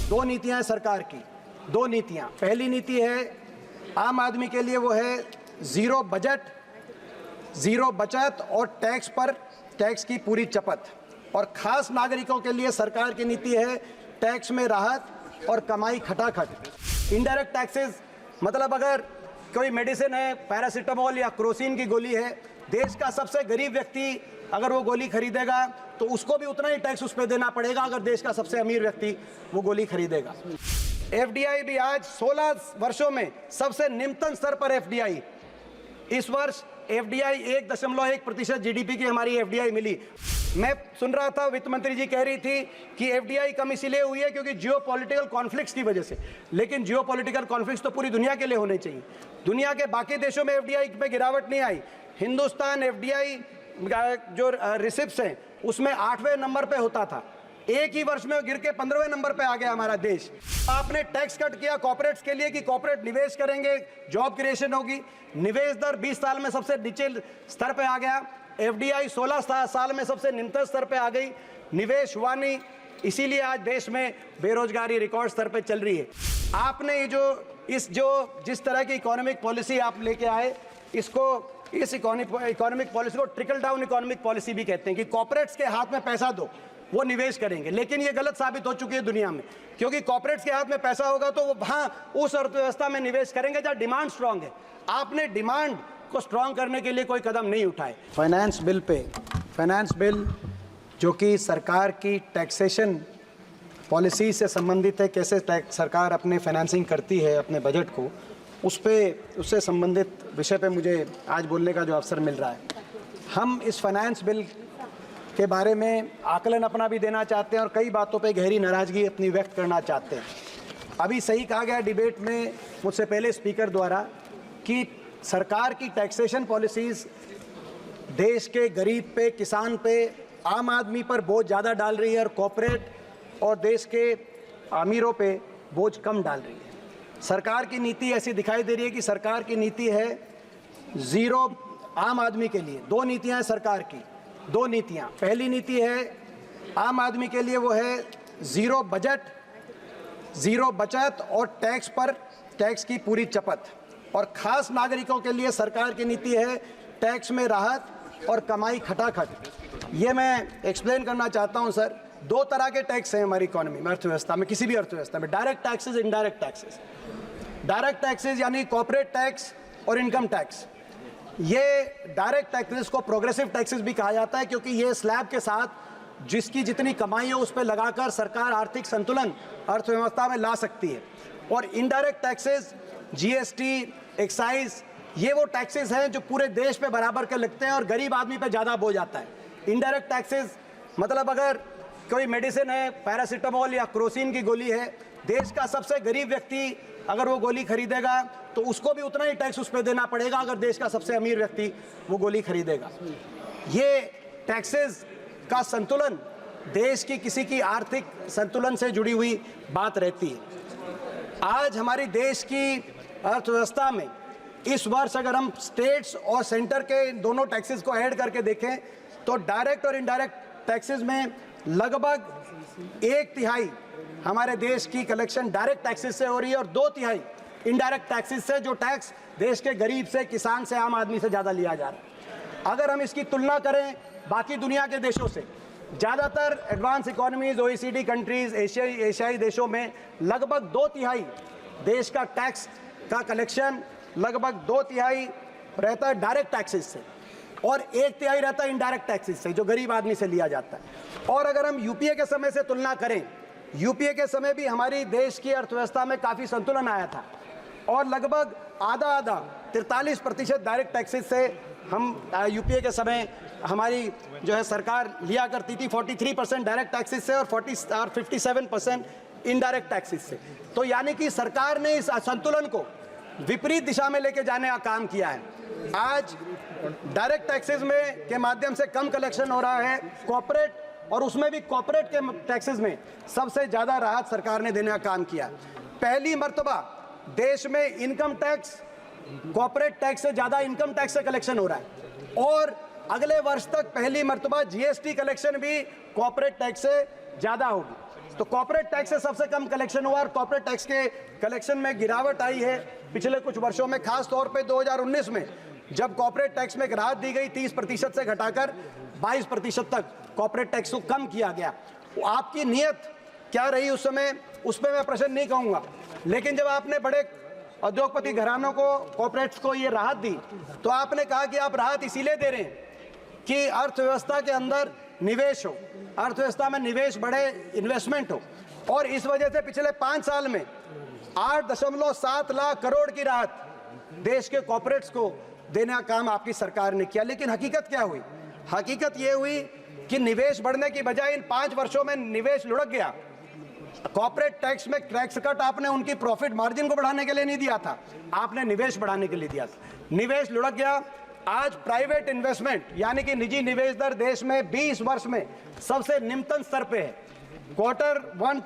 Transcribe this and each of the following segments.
दो नीतियां हैं सरकार की, दो नीतियां। पहली नीति है आम आदमी के लिए, वो है जीरो बजट, जीरो बचत और टैक्स पर टैक्स की पूरी चपत। और खास नागरिकों के लिए सरकार की नीति है टैक्स में राहत और कमाई खटाखट। इनडायरेक्ट टैक्सेस मतलब अगर कोई मेडिसिन है, पैरासीटामोल या क्रोसिन की गोली है, देश का सबसे गरीब व्यक्ति अगर वो गोली खरीदेगा तो उसको भी उतना ही टैक्स उस पर देना पड़ेगा अगर देश का सबसे अमीर व्यक्ति वो गोली खरीदेगा। एफडीआई भी आज 16 वर्षों में सबसे निम्नतम स्तर पर एफडीआई। इस वर्ष एफडीआई 1.1% जीडीपी की हमारी एफडीआई मिली। मैं सुन रहा था वित्त मंत्री जी कह रही थी कि एफडीआई कम इसीलिए हुई है क्योंकि जियोपॉलिटिकल कॉन्फ्लिक्ट्स की वजह से, लेकिन जियोपॉलिटिकल कॉन्फ्लिक्ट्स तो पूरी दुनिया के लिए होने चाहिए। दुनिया के बाकी देशों में एफडीआई पे गिरावट नहीं आई। हिंदुस्तान एफडीआई जो रिसिप्ट्स हैं उसमें 8वें नंबर पे होता था, एक ही वर्ष में गिर के 15वें नंबर पे आ गया हमारा देश। आपने टैक्स कट किया कॉर्पोरेट्स के लिए कि कॉर्पोरेट निवेश करेंगे, जॉब क्रिएशन होगी। निवेश दर 20 साल में सबसे नीचे स्तर पे आ गया। एफडीआई 16 साल में सबसे निम्नतम स्तर पे आ गई, निवेश हुआ नहीं, इसीलिए आज देश में बेरोजगारी रिकॉर्ड स्तर पे चल रही है। आपने जिस तरह की इकोनॉमिक पॉलिसी आप लेके आए, इस इकोनॉमिक पॉलिसी को ट्रिकल डाउन इकोनॉमिक पॉलिसी भी कहते हैं कि कॉर्पोरेट्स के हाथ में पैसा दो, वो निवेश करेंगे। लेकिन ये गलत साबित हो चुकी है दुनिया में, क्योंकि कॉर्पोरेट्स के हाथ में पैसा होगा तो वो वहाँ उस अर्थव्यवस्था में निवेश करेंगे जहाँ डिमांड स्ट्रांग है। आपने डिमांड को स्ट्रांग करने के लिए कोई कदम नहीं उठाए। फाइनेंस बिल जो कि सरकार की टैक्सेशन पॉलिसी से संबंधित है, कैसे सरकार अपने फाइनेंसिंग करती है अपने बजट को, उससे संबंधित विषय पे मुझे आज बोलने का जो अवसर मिल रहा है। हम इस फाइनेंस बिल के बारे में आकलन अपना भी देना चाहते हैं और कई बातों पे गहरी नाराज़गी अपनी व्यक्त करना चाहते हैं। अभी सही कहा गया डिबेट में मुझसे पहले स्पीकर द्वारा कि सरकार की टैक्सेशन पॉलिसीज़ देश के गरीब पे, किसान पे, आम आदमी पर बोझ ज़्यादा डाल रही है और कॉर्पोरेट और देश के अमीरों पे बोझ कम डाल रही है। सरकार की नीति ऐसी दिखाई दे रही है कि सरकार की नीति है ज़ीरो आम आदमी के लिए। दो नीतियां हैं सरकार की, दो नीतियां। पहली नीति है आम आदमी के लिए, वो है ज़ीरो बजट, ज़ीरो बचत और टैक्स पर टैक्स की पूरी चपत। और ख़ास नागरिकों के लिए सरकार की नीति है टैक्स में राहत और कमाई खटाखट। ये मैं एक्सप्लेन करना चाहता हूँ सर। दो तरह के टैक्स हैं हमारी इकोनॉमी में, अर्थव्यवस्था में, किसी भी अर्थव्यवस्था में, direct taxes, indirect taxes. Direct taxes यानी कॉर्पोरेट टैक्स और इनकम टैक्स। ये डायरेक्ट टैक्सेस को प्रोग्रेसिव टैक्सेस भी कहा जाता है क्योंकि ये स्लैब के साथ जिसकी जितनी कमाई है उस पर लगाकर सरकार आर्थिक संतुलन अर्थव्यवस्था में ला सकती है। और इनडायरेक्ट टैक्सेस, जीएसटी, एक्साइज, ये वो टैक्सेस हैं जो पूरे देश पे बराबर के लगते हैं और गरीब आदमी पे ज़्यादा बोझ आता है। इनडायरेक्ट टैक्सेस मतलब अगर कोई मेडिसिन है, पैरासीटामोल या क्रोसिन की गोली है, देश का सबसे गरीब व्यक्ति अगर वो गोली खरीदेगा तो उसको भी उतना ही टैक्स उस पर देना पड़ेगा अगर देश का सबसे अमीर व्यक्ति वो गोली खरीदेगा। ये टैक्सेस का संतुलन देश की किसी की आर्थिक संतुलन से जुड़ी हुई बात रहती है। आज हमारी देश की अर्थव्यवस्था में इस वर्ष अगर हम स्टेट्स और सेंटर के दोनों टैक्सेस को ऐड करके देखें तो डायरेक्ट और इनडायरेक्ट टैक्सेस में लगभग 1/3 हमारे देश की कलेक्शन डायरेक्ट टैक्सेस से हो रही है और 2/3 इनडायरेक्ट टैक्सेस से, जो टैक्स देश के गरीब से, किसान से, आम आदमी से ज़्यादा लिया जा रहा है। अगर हम इसकी तुलना करें बाकी दुनिया के देशों से, ज़्यादातर एडवांस इकोनॉमीज, OECD कंट्रीज, एशियाई देशों में लगभग 2/3 देश का टैक्स का कलेक्शन लगभग 2/3 रहता है डायरेक्ट टैक्सेस से और 1/3 रहता है इनडायरेक्ट टैक्सेस से, जो गरीब आदमी से लिया जाता है। और अगर हम यूपीए के समय से तुलना करें, यूपीए के समय भी हमारी देश की अर्थव्यवस्था में काफ़ी संतुलन आया था और लगभग आधा 43% डायरेक्ट टैक्सेस से हम यूपीए के समय हमारी जो है सरकार लिया करती थी, 43% डायरेक्ट टैक्सेस से और 57% इनडायरेक्ट टैक्सेस से। तो यानी कि सरकार ने इस असंतुलन को विपरीत दिशा में लेके जाने का काम किया है। आज डायरेक्ट टैक्सेस में के माध्यम से कम कलेक्शन हो रहा है, कॉर्पोरेट और उसमें भी कॉर्पोरेट के टैक्सेस में सबसे ज़्यादा राहत सरकार ने देने का काम किया। पहली मर्तबा देश में इनकम टैक्स कॉर्पोरेट टैक्स से ज़्यादा इनकम टैक्स से कलेक्शन हो रहा है और अगले वर्ष तक पहली मर्तबा जीएसटी कलेक्शन भी कॉर्पोरेट टैक्स से ज़्यादा होगी। तो कॉर्पोरेट टैक्स से सबसे कम कलेक्शन हुआ और कॉर्पोरेट टैक्स के कलेक्शन में गिरावट आई है पिछले कुछ वर्षों में, खास तौर पे 2019 में जब कॉर्पोरेट टैक्स में राहत दी गई 30% से घटाकर 22% तक कॉर्पोरेट टैक्स को कम किया गया। आपकी नीयत क्या रही उस समय, उस पर मैं प्रश्न नहीं कहूँगा, लेकिन जब आपने बड़े उद्योगपति घरानों को, कॉर्पोरेट्स को ये राहत दी तो आपने कहा कि आप राहत इसीलिए दे रहे हैं कि अर्थव्यवस्था के अंदर निवेश हो, अर्थव्यवस्था में निवेश बढ़े, इन्वेस्टमेंट हो, और इस वजह से पिछले 5 साल में 8.7 लाख करोड़ की राहत देश के कॉर्पोरेट्स को देने का काम आपकी सरकार ने किया। लेकिन हकीकत क्या हुई? हकीकत ये हुई कि निवेश बढ़ने की बजाय इन 5 वर्षों में निवेश लुढ़क गया। कॉर्पोरेट टैक्स में टैक्स कट आपने उनकी प्रॉफिट मार्जिन को बढ़ाने के लिए नहीं दिया था, आपने निवेश बढ़ाने के लिए दिया था। निवेश लुढ़क गया। आज प्राइवेट इन्वेस्टमेंट यानी कि निजी निवेश दर देश में 20 वर्ष में सबसे निम्नतम स्तर पे है। Q1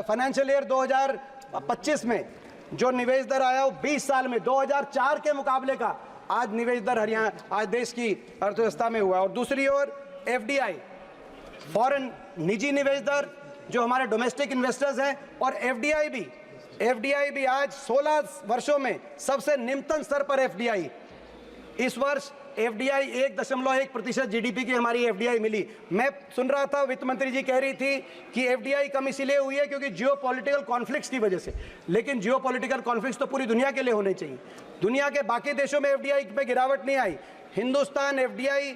फाइनेंशियल ईयर 2025 में जो निवेश दर आया वो 20 साल में 2004 के मुकाबले का आज निवेश दर हरियाणा, आज देश की अर्थव्यवस्था में हुआ। और दूसरी ओर FDI, फॉरेन निजी निवेश दर जो हमारे डोमेस्टिक इन्वेस्टर्स हैं, और FDI भी आज 16 वर्षों में सबसे निम्नतम स्तर पर FDI। इस वर्ष FDI 1.1% GDP की हमारी FDI मिली। मैं सुन रहा था वित्त मंत्री जी कह रही थी कि FDI कम इसीलिए हुई है क्योंकि जियोपॉलिटिकल कॉन्फ्लिक्ट्स की वजह से, लेकिन जियोपॉलिटिकल कॉन्फ्लिक्ट्स तो पूरी दुनिया के लिए होने चाहिए। दुनिया के बाकी देशों में FDI में गिरावट नहीं आई। हिंदुस्तान FDI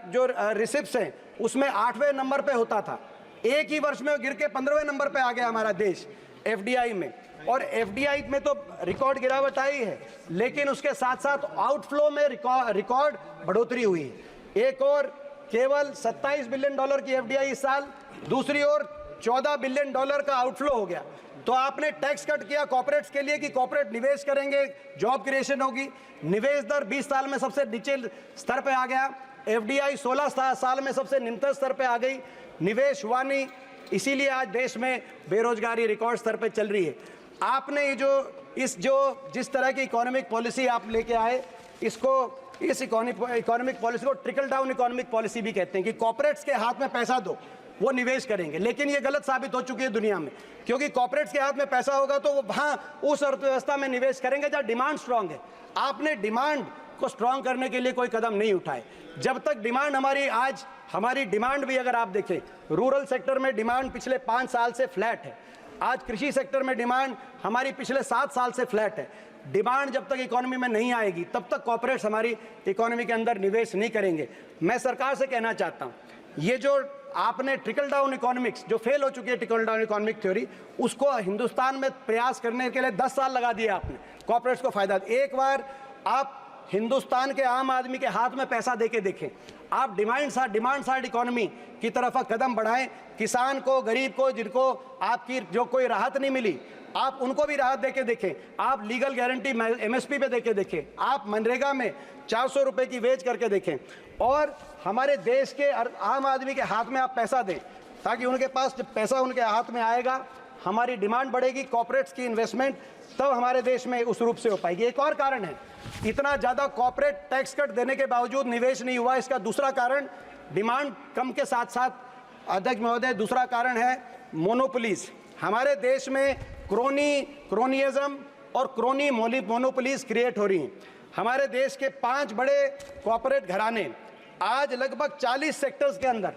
जो रिसिप्ट्स हैं उसमें 8वें नंबर पे होता था, एक ही वर्ष में गिर के 15वें नंबर पे आ गया हमारा देश FDI में। और FDI में तो रिकॉर्ड गिरावट आई है, लेकिन उसके साथ साथ आउटफ्लो में रिकॉर्ड बढ़ोतरी हुई है। एक और केवल $27 बिलियन की FDI इस साल, दूसरी ओर $14 बिलियन का आउटफ्लो हो गया। तो आपने टैक्स कट किया कॉर्पोरेट्स के लिए कि कॉर्पोरेट निवेश करेंगे, जॉब क्रिएशन होगी। निवेश दर 20 साल में सबसे नीचे स्तर पे आ गया। FDI 16 साल में सबसे निम्नतम स्तर पे आ गई। निवेश हुआ नहीं, इसीलिए आज देश में बेरोजगारी रिकॉर्ड स्तर पे चल रही है। आपने ये जिस तरह की इकोनॉमिक पॉलिसी आप लेके आए, इस इकोनॉमिक पॉलिसी को ट्रिकल डाउन इकोनॉमिक पॉलिसी भी कहते हैं कि कॉर्पोरेट्स के हाथ में पैसा दो, वो निवेश करेंगे। लेकिन ये गलत साबित हो चुकी है दुनिया में, क्योंकि कॉर्पोरेट्स के हाथ में पैसा होगा तो वो वहाँ उस अर्थव्यवस्था में निवेश करेंगे जहाँ डिमांड स्ट्रांग है। आपने डिमांड को स्ट्रांग करने के लिए कोई कदम नहीं उठाए। जब तक डिमांड हमारी डिमांड भी अगर आप देखें, रूरल सेक्टर में डिमांड पिछले 5 साल से फ्लैट है। आज कृषि सेक्टर में डिमांड हमारी पिछले 7 साल से फ्लैट है। डिमांड जब तक इकोनॉमी में नहीं आएगी तब तक कॉर्पोरेट्स हमारी इकोनॉमी के अंदर निवेश नहीं करेंगे। मैं सरकार से कहना चाहता हूँ, ये जो आपने ट्रिकल डाउन इकोनॉमिक्स जो फेल हो चुकी है, ट्रिकल डाउन इकोनॉमिक थ्योरी, उसको हिंदुस्तान में प्रयास करने के लिए 10 साल लगा दिए आपने कॉर्पोरेट्स को फायदा। एक बार आप हिंदुस्तान के आम आदमी के हाथ में पैसा देके देखें, आप डिमांड साइड इकोनॉमी की तरफ कदम बढ़ाएं। किसान को, गरीब को, जिनको आपकी जो कोई राहत नहीं मिली, आप उनको भी राहत देके देखें। आप लीगल गारंटी MSP पे देके देखें, आप मनरेगा में 400 रुपए की वेज करके देखें, और हमारे देश के आम आदमी के हाथ में आप पैसा दें, ताकि उनके पास जब पैसा उनके हाथ में आएगा, हमारी डिमांड बढ़ेगी, कॉर्पोरेट्स की इन्वेस्टमेंट तब हमारे देश में उस रूप से हो पाएगी। एक और कारण है, इतना ज़्यादा कॉर्पोरेट टैक्स कट देने के बावजूद निवेश नहीं हुआ। इसका दूसरा कारण डिमांड कम के साथ साथ, अध्यक्ष महोदय, दूसरा कारण है मोनोपोलीज। हमारे देश में क्रोनियज्म और क्रोनी मोनोपोलीज क्रिएट हो रही हैं। हमारे देश के 5 बड़े कॉर्पोरेट घराने आज लगभग 40 सेक्टर्स के अंदर,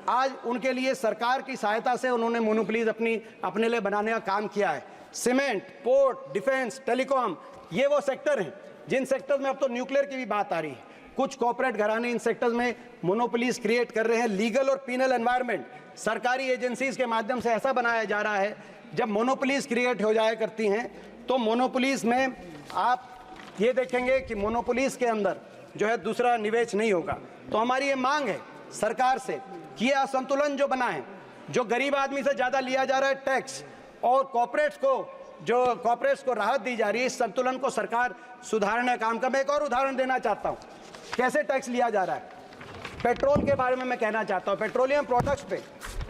आज उनके लिए सरकार की सहायता से उन्होंने मोनोपोलीज अपने लिए बनाने का काम किया है। सीमेंट, पोर्ट, डिफेंस, टेलीकॉम, ये वो सेक्टर हैं जिन सेक्टर्स में अब तो न्यूक्लियर की भी बात आ रही है। कुछ कॉर्पोरेट घराने इन सेक्टर्स में मोनोपोलीज क्रिएट कर रहे हैं। लीगल और पीनल एनवायरनमेंट सरकारी एजेंसीज के माध्यम से ऐसा बनाया जा रहा है, जब मोनोपोलीज क्रिएट हो जाया करती हैं तो मोनोपोलीज में आप ये देखेंगे कि मोनोपोलीज के अंदर जो है दूसरा निवेश नहीं होगा। तो हमारी ये मांग है सरकार से कि ये असंतुलन जो बना है, जो गरीब आदमी से ज़्यादा लिया जा रहा है टैक्स, और कॉर्पोरेट्स को राहत दी जा रही है, इस संतुलन को सरकार सुधारने का काम कर। मैं एक और उदाहरण देना चाहता हूँ कैसे टैक्स लिया जा रहा है। पेट्रोल के बारे में मैं कहना चाहता हूँ, पेट्रोलियम प्रोडक्ट्स पे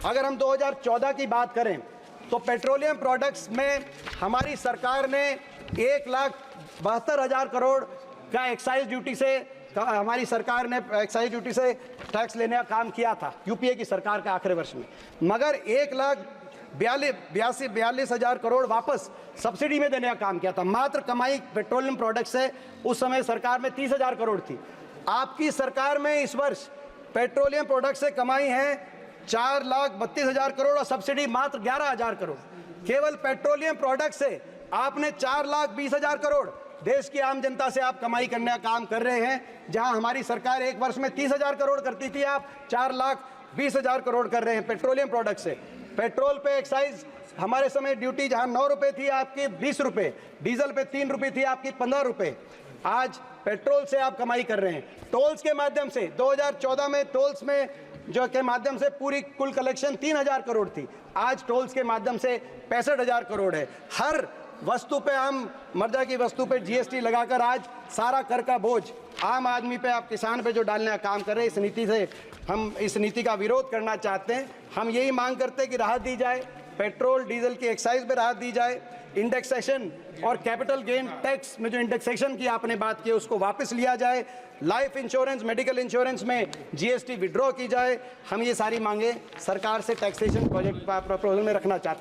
अगर हम 2014 की बात करें तो पेट्रोलियम प्रोडक्ट्स में हमारी सरकार ने 1,72,000 करोड़ का एक्साइज ड्यूटी से, हमारी सरकार ने एक्साइज ड्यूटी से टैक्स लेने का काम किया था यूपीए की सरकार के आखिरी वर्ष में। मगर 42,000 करोड़ वापस सब्सिडी में देने का काम किया था। मात्र कमाई पेट्रोलियम प्रोडक्ट से उस समय सरकार में 30,000 करोड़ थी। आपकी सरकार में इस वर्ष पेट्रोलियम प्रोडक्ट से कमाई है 4,32,000 करोड़ और सब्सिडी मात्र 11,000 करोड़। केवल पेट्रोलियम प्रोडक्ट से आपने 4,20,000 करोड़ देश की आम जनता से आप कमाई करने का काम कर रहे हैं। जहां हमारी सरकार एक वर्ष में 30,000 करोड़ करती थी, आप 4,20,000 करोड़ कर रहे हैं पेट्रोलियम प्रोडक्ट से। पेट्रोल पे एक्साइज हमारे समय ड्यूटी जहां 9 रुपए थी आपकी 20 रुपए, डीजल पे 3 रुपए थी आपकी 15 रुपए। आज पेट्रोल से आप कमाई कर रहे हैं। टोल्स के माध्यम से 2014 में टोल्स में जो के माध्यम से पूरी कुल कलेक्शन 3,000 करोड़ थी, आज टोल्स के माध्यम से 65,000 करोड़ है। हर वस्तु पे आम मर्दा की वस्तु पे जीएसटी लगाकर आज सारा कर का बोझ आम आदमी पे, आप किसान पे जो डालने का काम कर रहे हैं, इस नीति से हम इस नीति का विरोध करना चाहते हैं। हम यही मांग करते हैं कि राहत दी जाए, पेट्रोल डीजल की एक्साइज पे राहत दी जाए, इंडेक्सेशन और कैपिटल गेन टैक्स में जो इंडेक्सेशन की आपने बात की उसको वापस लिया जाए, लाइफ इंश्योरेंस मेडिकल इंश्योरेंस में जीएसटी विड्रॉ की जाए। हम ये सारी मांगे सरकार से टैक्सेशन प्रोजेक्ट प्रपोजल में रखना चाहते हैं।